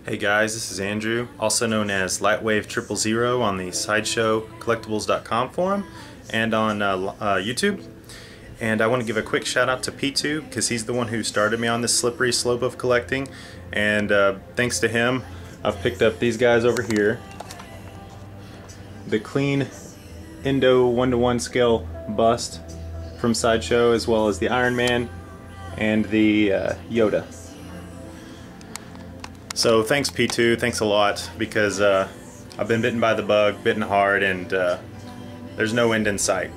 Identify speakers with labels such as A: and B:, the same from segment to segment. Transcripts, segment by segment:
A: Hey guys, this is Andrew, also known as Lightwave 000 on the SideshowCollectibles.com forum and on YouTube. And I want to give a quick shout out to P2 because he's the one who started me on this slippery slope of collecting. And thanks to him, I've picked up these guys over here. The clean Indo 1:1 scale bust from Sideshow, as well as the Iron Man and the Yoda. So thanks P2, thanks a lot, because I've been bitten by the bug, bitten hard, and there's no end in sight.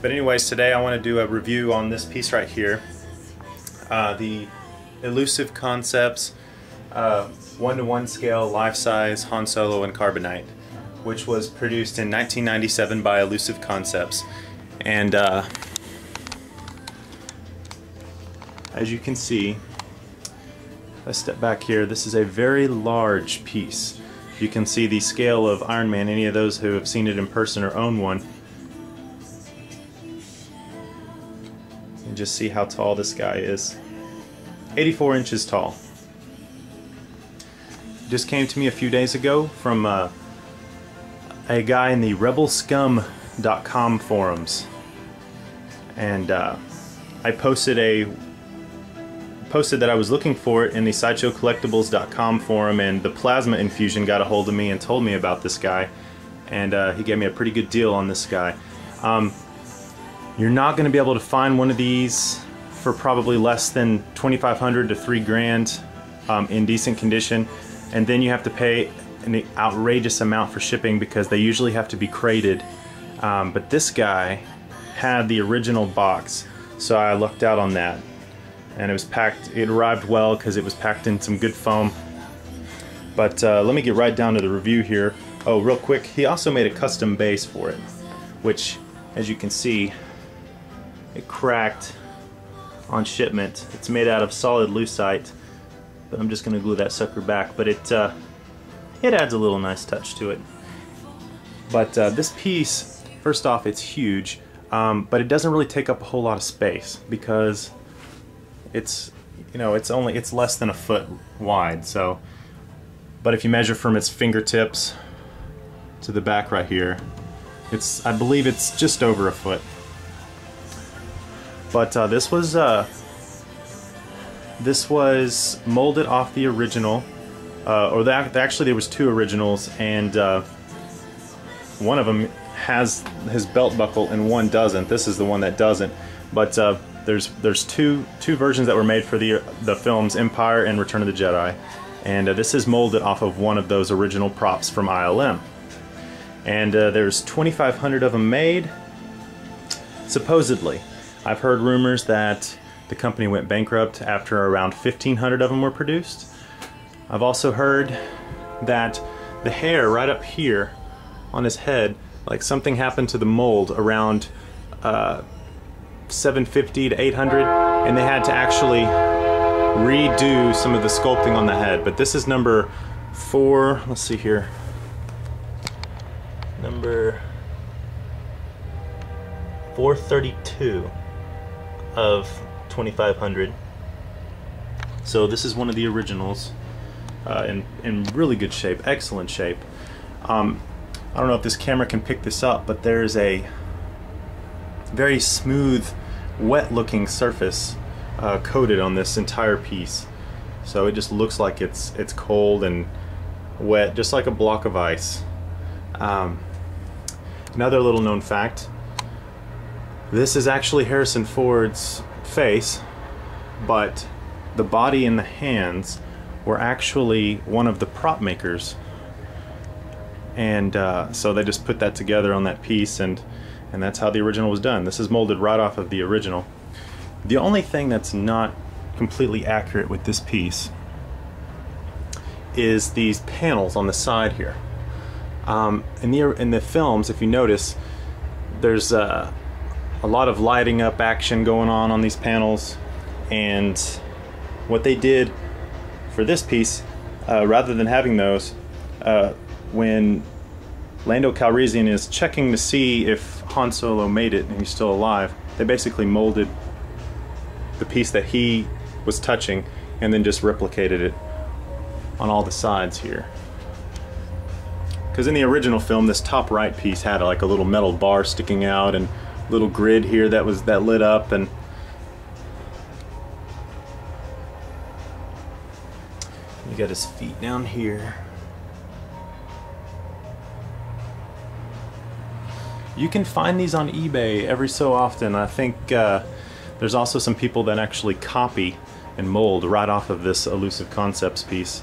A: But anyways, today I want to do a review on this piece right here, the Illusive Concepts 1:1 scale life-size Han Solo and Carbonite, which was produced in 1997 by Illusive Concepts. And as you can see, I step back here, this is a very large piece. You can see the scale of Iron Man. Any of those who have seen it in person or own one, and just see how tall this guy is. 84 inches tall. Just came to me a few days ago from a guy in the rebelscum.com forums, and I posted that I was looking for it in the SideshowCollectibles.com forum, and the Plasma Infusion got a hold of me and told me about this guy, and he gave me a pretty good deal on this guy. You're not going to be able to find one of these for probably less than $2,500 to $3,000 in decent condition, and then you have to pay an outrageous amount for shipping because they usually have to be crated. But this guy had the original box, so I lucked out on that. And it was packed, it arrived well because it was packed in some good foam. But let me get right down to the review here. Oh, real quick, he also made a custom base for it, which, as you can see, it cracked on shipment. It's made out of solid lucite, but I'm just going to glue that sucker back. But it adds a little nice touch to it. But this piece, first off, it's huge, but it doesn't really take up a whole lot of space because it's, you know, it's less than a foot wide. So, but if you measure from its fingertips to the back right here, I believe it's just over a foot. But this was molded off the original, actually there was two originals, and one of them has his belt buckle and one doesn't. This is the one that doesn't. But there's two versions that were made for the films Empire and Return of the Jedi, and this is molded off of one of those original props from ILM. And there's 2,500 of them made, supposedly. I've heard rumors that the company went bankrupt after around 1,500 of them were produced. I've also heard that the hair right up here on his head, like something happened to the mold around 750 to 800, and they had to actually redo some of the sculpting on the head. But this is number 4, let's see here, number 432 of 2,500. So this is one of the originals, in really good shape, excellent shape. I don't know if this camera can pick this up, but there's a very smooth, wet looking surface coated on this entire piece, so it just looks like it's cold and wet, just like a block of ice. Another little known fact, this is actually Harrison Ford's face, but the body and the hands were actually one of the prop makers, and so they just put that together on that piece, and that's how the original was done. This is molded right off of the original. The only thing that's not completely accurate with this piece is these panels on the side here. In the films, if you notice, there's a lot of lighting up action going on these panels, and what they did for this piece, rather than having those, when Lando Calrissian is checking to see if Han Solo made it and he's still alive, they basically molded the piece that he was touching and then just replicated it on all the sides here. Because in the original film, this top right piece had like a little metal bar sticking out and a little grid here that lit up, and you got his feet down here. You can find these on eBay every so often. I think there's also some people that actually copy and mold right off of this Illusive Concepts piece.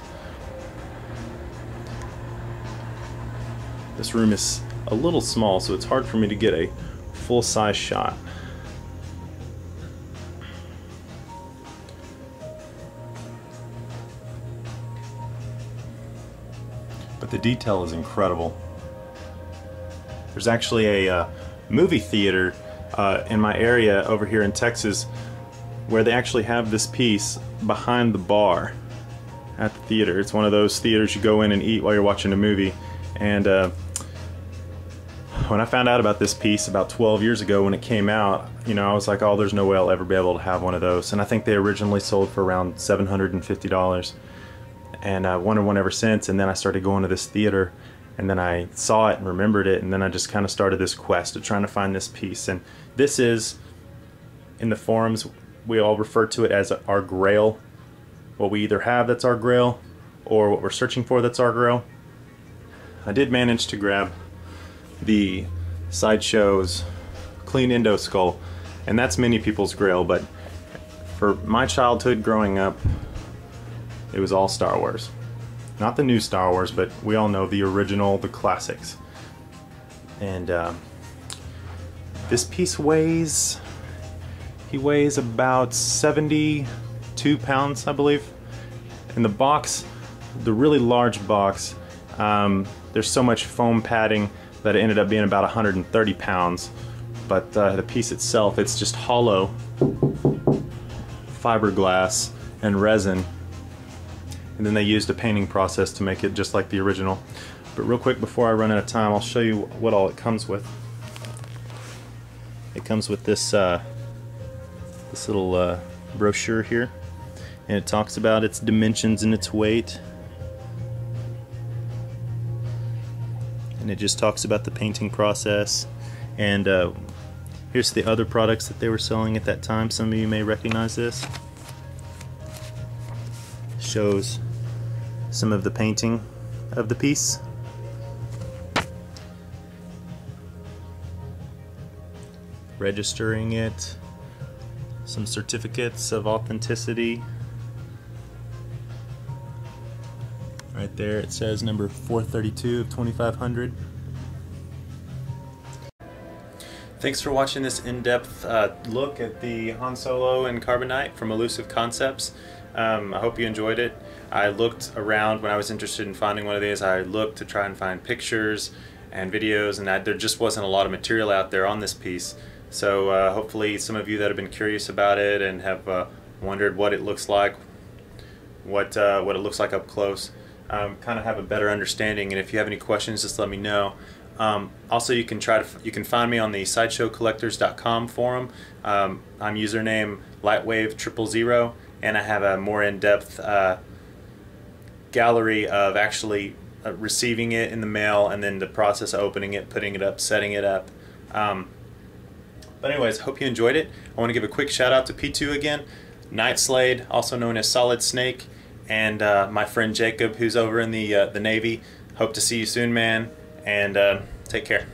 A: This room is a little small, so it's hard for me to get a full-size shot. But the detail is incredible. There's actually a movie theater in my area over here in Texas where they actually have this piece behind the bar at the theater. It's one of those theaters you go in and eat while you're watching a movie. And when I found out about this piece about 12 years ago when it came out, you know, I was like, oh, there's no way I'll ever be able to have one of those. And I think they originally sold for around $750. And I wanted one ever since, and then I started going to this theater, and then I saw it and remembered it, and then I just kind of started this quest of trying to find this piece. And this is, in the forums, we all refer to it as our grail. What we either have that's our grail, or what we're searching for that's our grail. I did manage to grab the Sideshow's clean Indo skull, and that's many people's grail, but for my childhood growing up, it was all Star Wars. Not the new Star Wars, but we all know the original, the classics. And this piece weighs, he weighs about 72 pounds, I believe. In the box, the really large box, there's so much foam padding that it ended up being about 130 pounds. But the piece itself, it's just hollow fiberglass and resin. And then they used a painting process to make it just like the original. But real quick, before I run out of time, I'll show you what all it comes with. It comes with this this little brochure here, and it talks about its dimensions and its weight. And it just talks about the painting process. And here's the other products that they were selling at that time. Some of you may recognize this. Shows some of the painting of the piece. Registering it. Some certificates of authenticity. Right there it says number 432 of 2500. Thanks for watching this in-depth look at the Han Solo and Carbonite from Illusive Concepts. I hope you enjoyed it. I looked around when I was interested in finding one of these. I looked to try and find pictures and videos, and there just wasn't a lot of material out there on this piece. So hopefully some of you that have been curious about it and have wondered what it looks like, what it looks like up close, kind of have a better understanding. And if you have any questions, just let me know. Also, you can find me on the sideshowcollectors.com forum. I'm username lightwave000, and I have a more in-depth gallery of actually receiving it in the mail, and then the process of opening it, putting it up, setting it up. But anyways, hope you enjoyed it. I want to give a quick shout out to P2 again, Night Slade, also known as Solid Snake, and my friend Jacob, who's over in the Navy. Hope to see you soon, man, and take care.